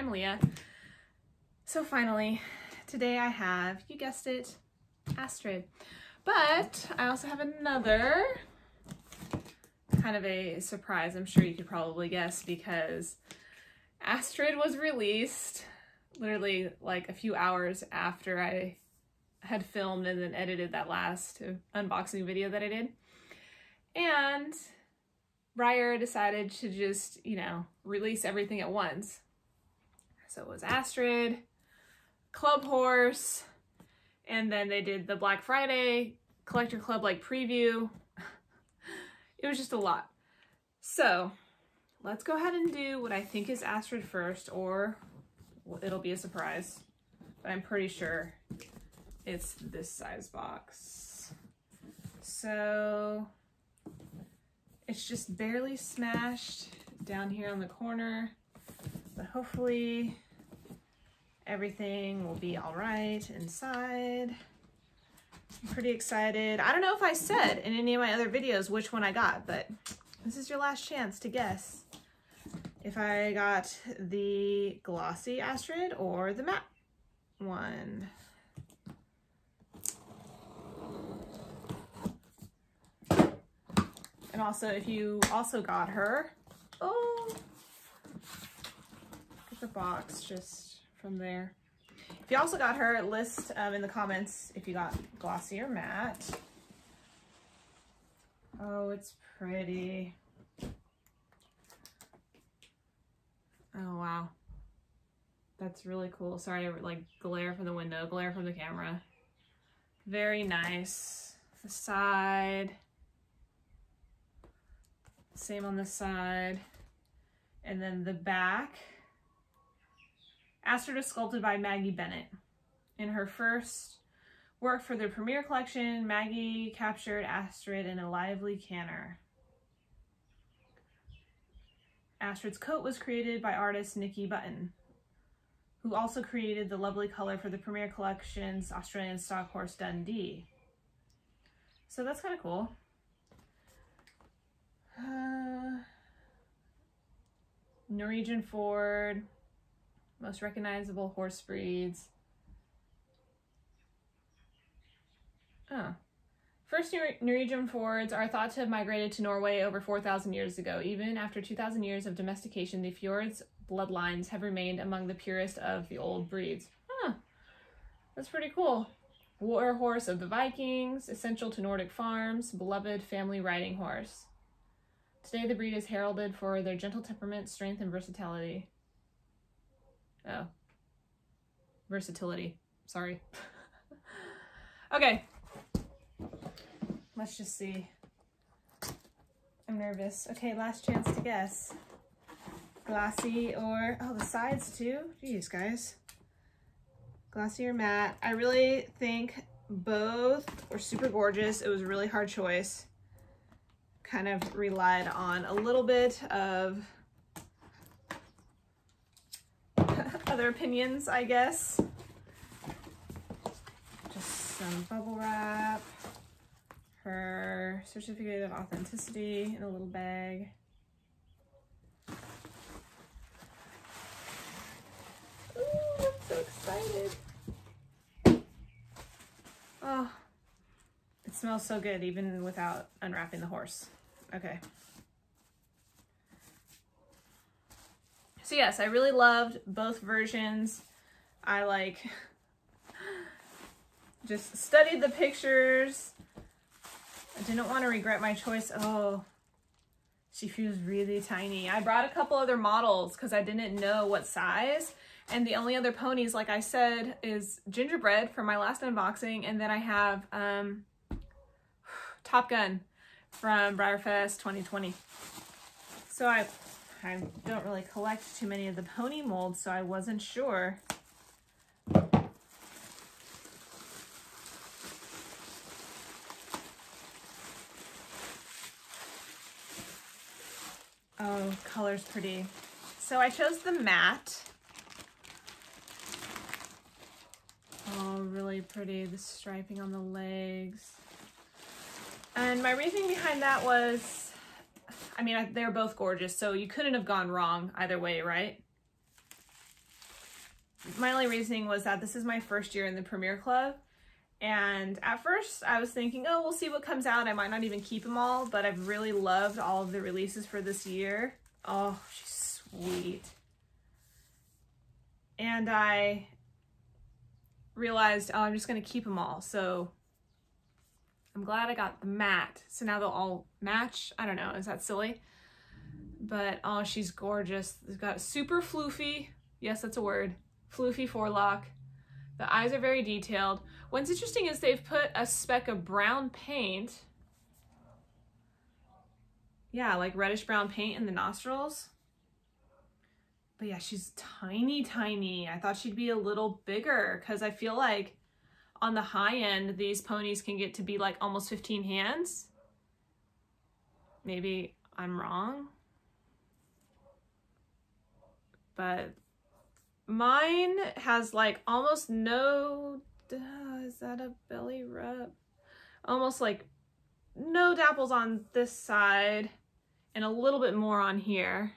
I'm Leah. So finally, today I have, you guessed it, Astrid. But I also have another kind of a surprise. I'm sure you could probably guess because Astrid was released literally like a few hours after I had filmed and then edited that last unboxing video that I did. And Breyer decided to just, you know, release everything at once. So it was Astrid, Club Horse, and then they did the Black Friday Collector Club like preview. It was just a lot. So let's go ahead and do what I think is Astrid first, or it'll be a surprise, but I'm pretty sure it's this size box. So it's just barely smashed down here on the corner, but hopefully everything will be all right inside. I'm pretty excited. I don't know if I said in any of my other videos which one I got, but this is your last chance to guess if I got the glossy Astrid or the matte one. And also, if you also got her, oh, get the box just from there. If you also got her, list in the comments if you got glossy or matte. Oh, it's pretty. Oh, wow. That's really cool. Sorry, like glare from the window, glare from the camera. Very nice. The side. Same on this side. And then the back. Astrid was sculpted by Maggie Bennett. In her first work for the premiere collection, Maggie captured Astrid in a lively canter. Astrid's coat was created by artist Nikki Button, who also created the lovely color for the premiere collection's Australian stock horse Dundee. So that's kind of cool. Norwegian Ford, most recognizable horse breeds. Oh. First Norwegian Fords are thought to have migrated to Norway over 4,000 years ago. Even after 2,000 years of domestication, the fjord's bloodlines have remained among the purest of the old breeds. Huh, that's pretty cool. War horse of the Vikings, essential to Nordic farms, beloved family riding horse. Today the breed is heralded for their gentle temperament, strength, and versatility. Oh. Versatility. Sorry. Okay. Let's just see. I'm nervous. Okay, last chance to guess. Glossy or... oh, the sides too? Jeez, guys. Glossy or matte. I really think both were super gorgeous. It was a really hard choice. Kind of relied on a little bit of other opinions, I guess. Just some bubble wrap. Her certificate of authenticity in a little bag. Ooh, I'm so excited. Oh, it smells so good even without unwrapping the horse. Okay. So yes, I really loved both versions. I like just studied the pictures. I didn't want to regret my choice. Oh, she feels really tiny. I brought a couple other models because I didn't know what size. And the only other ponies, like I said, is Gingerbread from my last unboxing. And then I have Top Gun from Breyerfest 2020. So I don't really collect too many of the pony molds, so I wasn't sure. Oh, color's pretty. So I chose the matte. Oh, really pretty. The striping on the legs. And my reasoning behind that was, I mean, they're both gorgeous, so you couldn't have gone wrong either way, right? my only reasoning was that this is my first year in the Premier Club. And at first I was thinking, oh, we'll see what comes out. I might not even keep them all, but I've really loved all of the releases for this year. Oh, she's sweet. And I realized, oh, I'm just going to keep them all. So I'm glad I got the matte. So now they'll all match. I don't know. Is that silly? But oh, she's gorgeous. It's got super floofy. Yes, that's a word. Floofy forelock. The eyes are very detailed. What's interesting is they've put a speck of brown paint. Yeah, like reddish brown paint in the nostrils. But yeah, she's tiny, tiny. I thought she'd be a little bigger because I feel like on the high end, these ponies can get to be like almost 15 hands. Maybe I'm wrong. But mine has like almost no, is that a belly rub? Almost like no dapples on this side and a little bit more on here.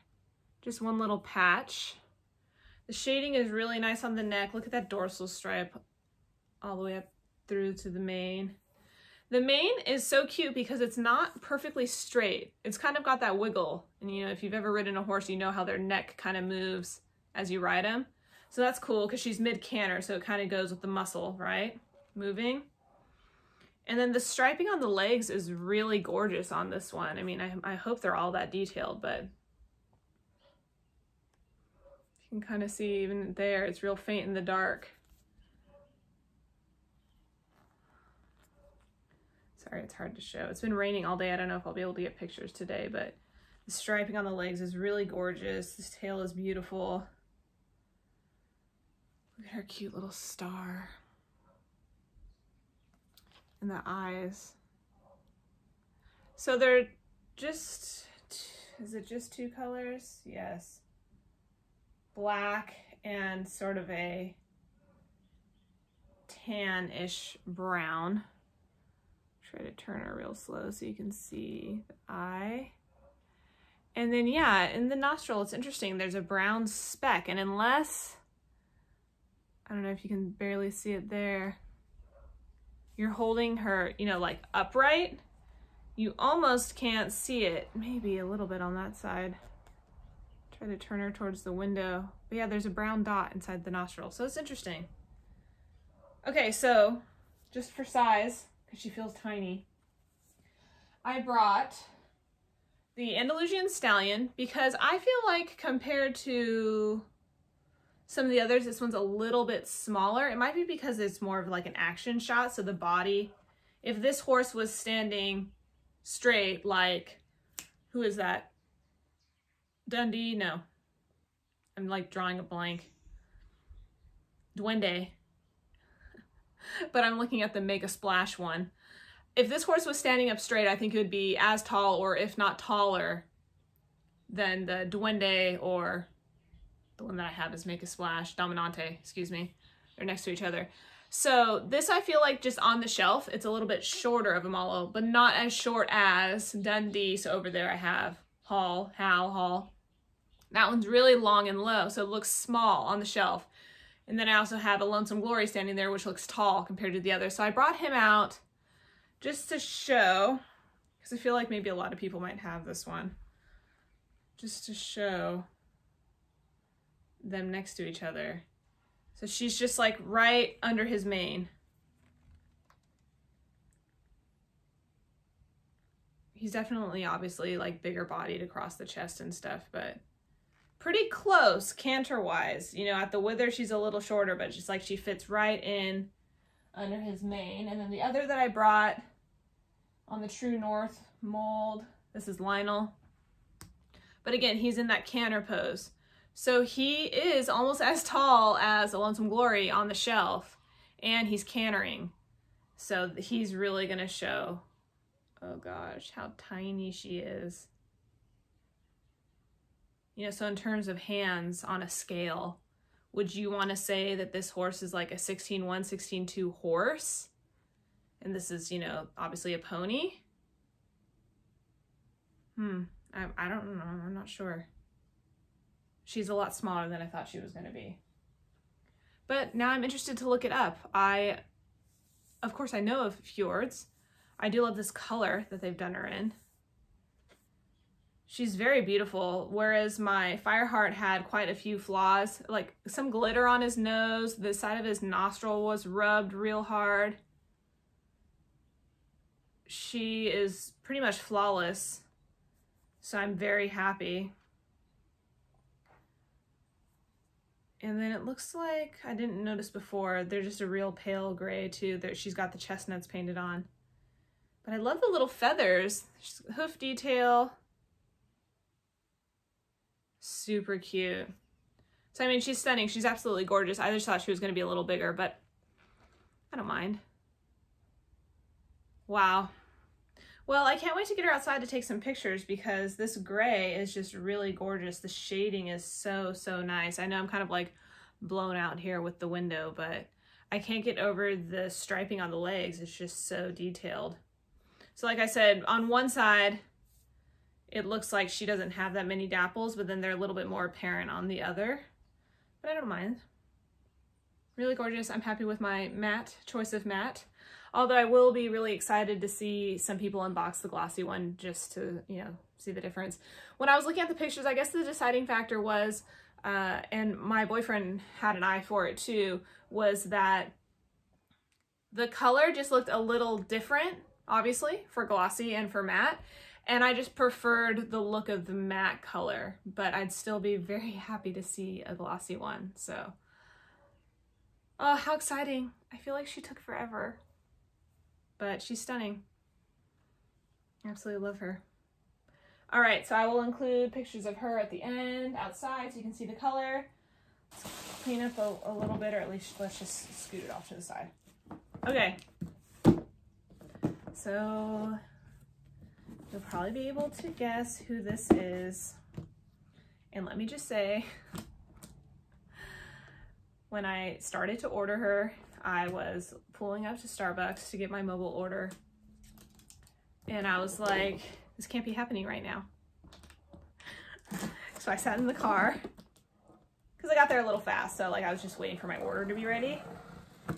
Just one little patch. The shading is really nice on the neck. Look at that dorsal stripe all the way up through to the mane. The mane is so cute because it's not perfectly straight. It's kind of got that wiggle. And you know, if you've ever ridden a horse, you know how their neck kind of moves as you ride them. So that's cool because she's mid-canter, so it kind of goes with the muscle, right? Moving. And then the striping on the legs is really gorgeous on this one. I mean, I hope they're all that detailed, but you can kind of see even there, it's real faint in the dark. Sorry, it's hard to show. It's been raining all day. I don't know if I'll be able to get pictures today, but the striping on the legs is really gorgeous. This tail is beautiful. Look at her cute little star. And the eyes. So they're just, is it just two colors? Yes. Black and sort of a tan-ish brown. Try to turn her real slow so you can see the eye. And then yeah, in the nostril, it's interesting. There's a brown speck, and unless, I don't know if you can barely see it there, you're holding her, you know, like upright, you almost can't see it. Maybe a little bit on that side. Try to turn her towards the window. But yeah, there's a brown dot inside the nostril. So it's interesting. Okay, so just for size, because she feels tiny, I brought the Andalusian Stallion because I feel like compared to some of the others, this one's a little bit smaller. It might be because it's more of like an action shot. So the body, if this horse was standing straight, like, who is that? Dundee? No. I'm like drawing a blank. Duende. But I'm looking at the Make a Splash one. If this horse was standing up straight, I think it would be as tall, or if not taller, than the Duende, or the one that I have is Make a Splash, Dominante, excuse me. They're next to each other. So this, I feel like just on the shelf, it's a little bit shorter of a Malo, but not as short as Dundee. So over there I have Hall. That one's really long and low, so it looks small on the shelf. And then I also have a Lonesome Glory standing there, which looks tall compared to the others. So I brought him out just to show, because I feel like maybe a lot of people might have this one, just to show them next to each other. So she's just like right under his mane. He's definitely obviously like bigger bodied across the chest and stuff, but pretty close canter wise. You know, at the wither she's a little shorter, but just like she fits right in under his mane. And then the other that I brought on the True North mold, this is Lionel. But again, he's in that canter pose. So he is almost as tall as a Lonesome Glory on the shelf, and he's cantering. So he's really gonna show, oh gosh, how tiny she is. You know, so in terms of hands on a scale, would you want to say that this horse is like a 16-1, 16-2 horse? And this is, you know, obviously a pony? I don't know, I'm not sure. She's a lot smaller than I thought she was going to be. but now I'm interested to look it up. Of course, I know of fjords. I do love this color that they've done her in. She's very beautiful, whereas my Fireheart had quite a few flaws, like some glitter on his nose, the side of his nostril was rubbed real hard. She is pretty much flawless, so I'm very happy. And then it looks like, I didn't notice before, they're just a real pale gray too. She's got the chestnuts painted on. But I love the little feathers, hoof detail. Super cute. So I mean, she's stunning. She's absolutely gorgeous. I just thought she was going to be a little bigger, but I don't mind. Wow. Well, I can't wait to get her outside to take some pictures because this gray is just really gorgeous. The shading is so, so nice. I know I'm kind of like blown out here with the window, but I can't get over the striping on the legs. It's just so detailed. So like I said, on one side, it looks like she doesn't have that many dapples, but then they're a little bit more apparent on the other. But I don't mind. Really gorgeous. I'm happy with my matte, choice of matte. Although I will be really excited to see some people unbox the glossy one just to, you know, see the difference. When I was looking at the pictures, I guess the deciding factor was, and my boyfriend had an eye for it too, was that the color just looked a little different, obviously, for glossy and for matte. And I just preferred the look of the matte color, but I'd still be very happy to see a glossy one. So, oh, how exciting. I feel like she took forever, but she's stunning. Absolutely love her. All right, so I will include pictures of her at the end outside so you can see the color. Let's clean up a little bit, or at least let's just scoot it off to the side. Okay. So you'll probably be able to guess who this is. And let me just say, when I started to order her, I was pulling up to Starbucks to get my mobile order. And I was like, this can't be happening right now. So I sat in the car because I got there a little fast. So like I was just waiting for my order to be ready.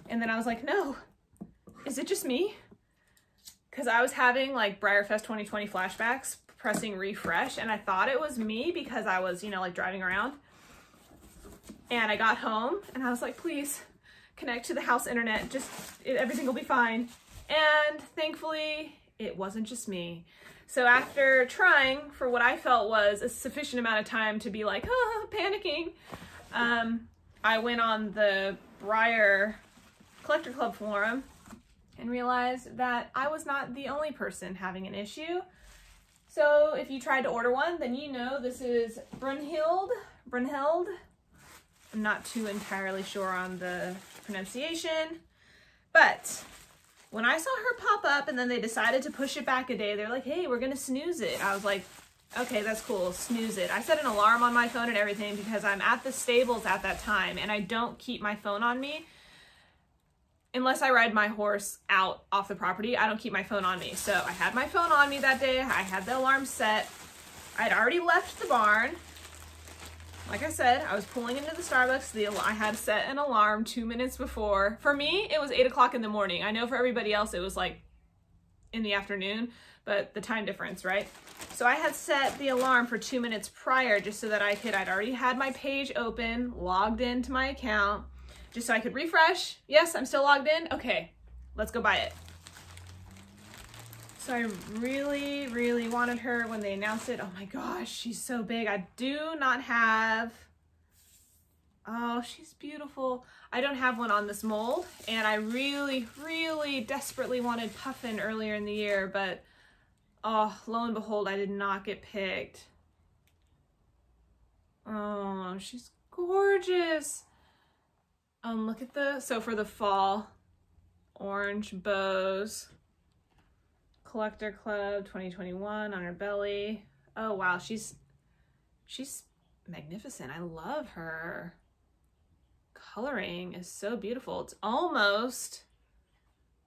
And then I was like, no, is it just me? Because I was having like Breyer Fest 2020 flashbacks, pressing refresh, and I thought it was me because I was, you know, like driving around. And I got home and I was like, please connect to the house internet, everything will be fine. And thankfully it wasn't just me. So after trying for what I felt was a sufficient amount of time to be like, panicking, I went on the Breyer Collector Club forum and realized that I was not the only person having an issue. So if you tried to order one, then you know this is Brunhild. I'm not too entirely sure on the pronunciation, but when I saw her pop up and then they decided to push it back a day, they're like, hey, we're gonna snooze it. I was like, okay, that's cool, snooze it. I set an alarm on my phone and everything because I'm at the stables at that time and I don't keep my phone on me. Unless I ride my horse out off the property, I don't keep my phone on me. So I had my phone on me that day. I had the alarm set. I'd already left the barn. Like I said, I was pulling into the Starbucks. I had set an alarm 2 minutes before. For me, it was 8 o'clock in the morning. I know for everybody else, it was like in the afternoon, but the time difference, right? So I had set the alarm for 2 minutes prior just so that I'd already had my page open, logged into my account, just so I could refresh. Yes, I'm still logged in. Okay, let's go buy it. So I really, really wanted her when they announced it. Oh my gosh, she's so big. I do not have, oh, she's beautiful. I don't have one on this mold, and I really, really desperately wanted Puffin earlier in the year, but oh, lo and behold, I did not get picked. Oh, she's gorgeous. Look at so for the fall, orange bows, Collector Club 2021 on her belly. Oh wow, she's magnificent. I love her. Coloring is so beautiful. It's almost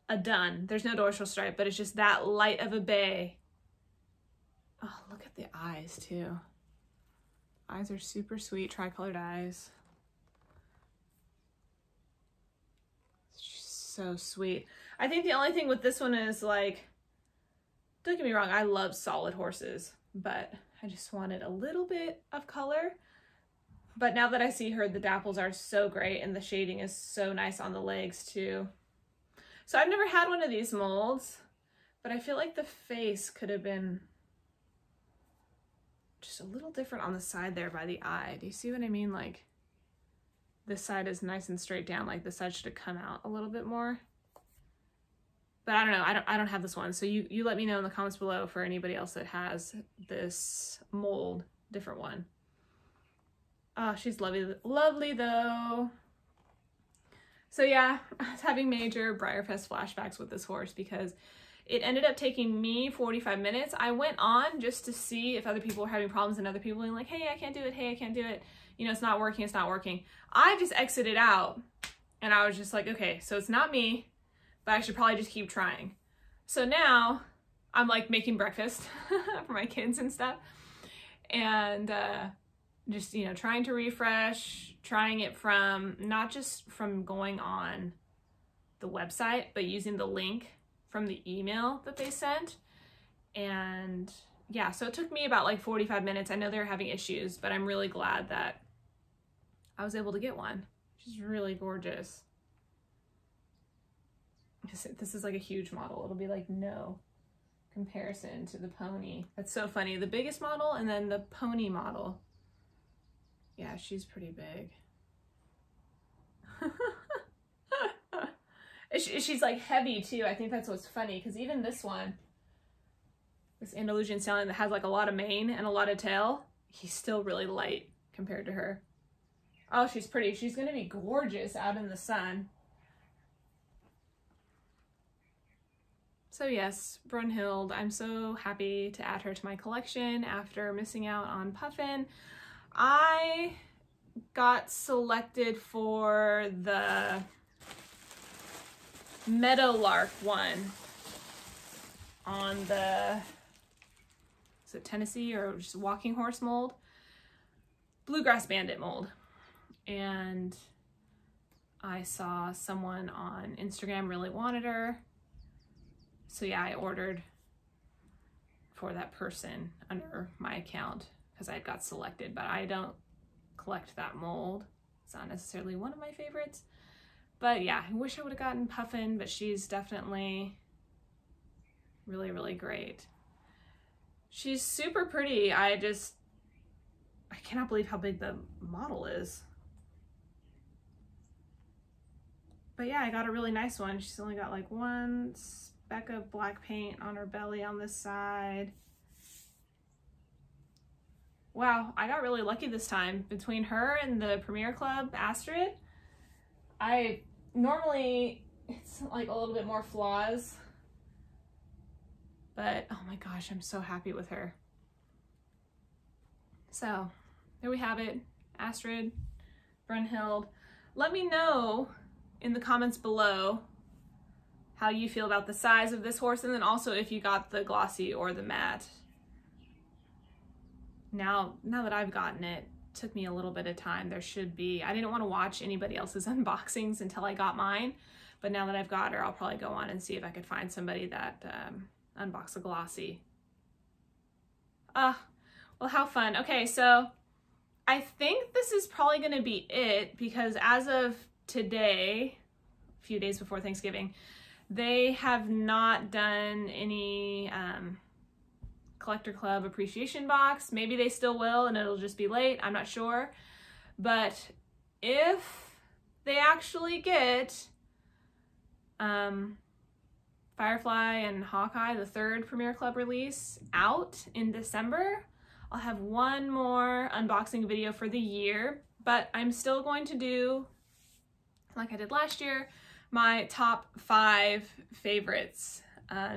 a dun. There's no dorsal stripe, but it's just that light of a bay. Oh, look at the eyes too. Eyes are super sweet, tricolored eyes. so sweet. I think the only thing with this one is like, don't get me wrong, I love solid horses, but I just wanted a little bit of color. But now that I see her, the dapples are so great and the shading is so nice on the legs too. So I've never had one of these molds, but I feel like the face could have been just a little different on the side there by the eye. Do you see what I mean? Like this side is nice and straight down, like this side should have come out a little bit more. But I don't know, I don't have this one. So you let me know in the comments below for anybody else that has this mold, different one. Oh, she's lovely though. So yeah, I was having major Breyer Fest flashbacks with this horse because it ended up taking me 45 minutes. I went on just to see if other people were having problems and other people being like, hey, I can't do it. Hey, I can't do it. You know, it's not working. It's not working. I just exited out and I was just like, okay, so it's not me, but I should probably just keep trying. So now I'm like making breakfast for my kids and stuff. And, just, you know, trying to refresh, trying it from, not just from going on the website, but using the link from the email that they sent. And yeah, so it took me about like 45 minutes. I know they were having issues, but I'm really glad that I was able to get one. She's really gorgeous. This is like a huge model. It'll be like no comparison to the pony. That's so funny. The biggest model and then the pony model. Yeah, she's pretty big. She's like heavy too. I think that's what's funny because even this one, this Andalusian stallion that has like a lot of mane and a lot of tail, he's still really light compared to her. Oh, she's pretty. She's gonna be gorgeous out in the sun. So yes, Brunhild, I'm so happy to add her to my collection after missing out on Puffin. I got selected for the Meadowlark one on the, is it Tennessee or just walking horse mold? Bluegrass Bandit mold. And I saw someone on Instagram really wanted her. So yeah, I ordered for that person under my account because I got selected, but I don't collect that mold. It's not necessarily one of my favorites. But yeah, I wish I would have gotten Puffin, but she's definitely really, really great. She's super pretty. I cannot believe how big the model is. But yeah, I got a really nice one. She's only got like one speck of black paint on her belly on this side. Wow, I got really lucky this time. Between her and the Premier Club Astrid, normally it's like a little bit more flaws, but oh my gosh, I'm so happy with her. So there we have it, Astrid, Brunhild. Let me know in the comments below how you feel about the size of this horse, and then also if you got the glossy or the matte. Now that I've gotten it, took me a little bit of time. There should be, I didn't want to watch anybody else's unboxings until I got mine, but now that I've got her, I'll probably go on and see if I could find somebody that unbox a glossy. Well, how fun. Okay, so I think this is probably going to be it because as of today, a few days before Thanksgiving, they have not done any Collector Club appreciation box. Maybe they still will and it'll just be late. I'm not sure. But if they actually get Firefly and Hawkeye, the 3rd Premier Club release, out in December, I'll have one more unboxing video for the year. But I'm still going to do, like I did last year, my top 5 favorites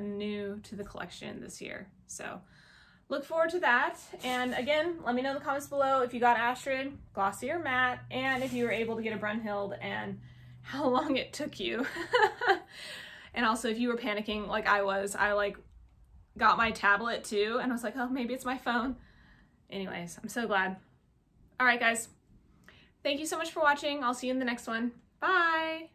new to the collection this year. So look forward to that. And again, let me know in the comments below if you got Astrid, glossy or matte, and if you were able to get a Brunhild and how long it took you. And also if you were panicking like I was, I like got my tablet too and I was like, oh, maybe it's my phone. Anyways, I'm so glad. All right, guys. Thank you so much for watching. I'll see you in the next one. Bye.